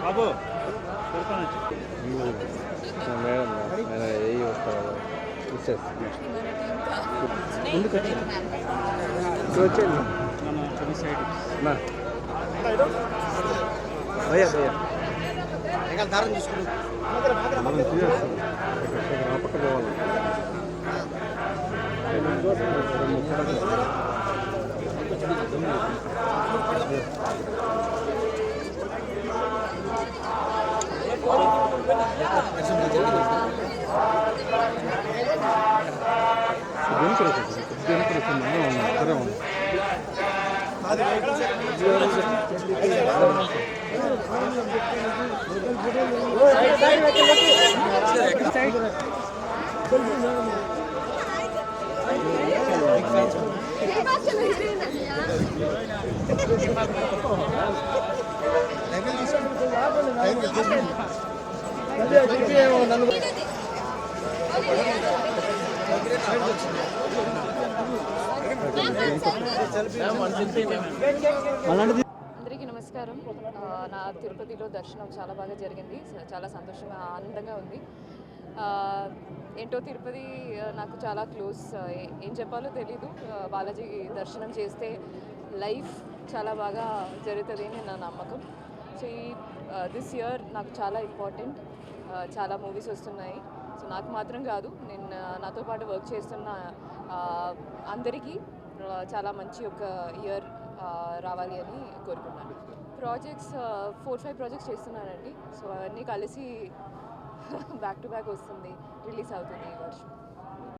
బాబు madam ఆయన ఏ వస్తారు ముందుకు వచ్చేయండి భయ్యా భయ్యా దారం తీసుకుని పక్క పోవాలి అందరికీ నమస్కారం. నా తిరుపతిలో దర్శనం చాలా బాగా జరిగింది. చాలా సంతోషంగా ఆనందంగా ఉంది. ఏంటో తిరుపతి నాకు చాలా క్లోజ్. ఏం చెప్పాలో తెలీదు. బాలాజీ దర్శనం చేస్తే లైఫ్ చాలా బాగా జరుగుతుంది అని నా నమ్మకం. సో దిస్ ఇయర్ నాకు చాలా ఇంపార్టెంట్. చాలా మూవీస్ వస్తున్నాయి. సో నాకు మాత్రం కాదు, నేను నాతో పాటు వర్క్ చేస్తున్న అందరికీ చాలా మంచి ఒక ఇయర్ రావాలి అని కోరుకున్నాను. ప్రాజెక్ట్స్ 4-5 ప్రాజెక్ట్స్ చేస్తున్నానండి. సో అవన్నీ కలిసి బ్యాక్ టు బ్యాక్ వస్తుంది, రిలీజ్ అవుతుంది ఈ వర్షం.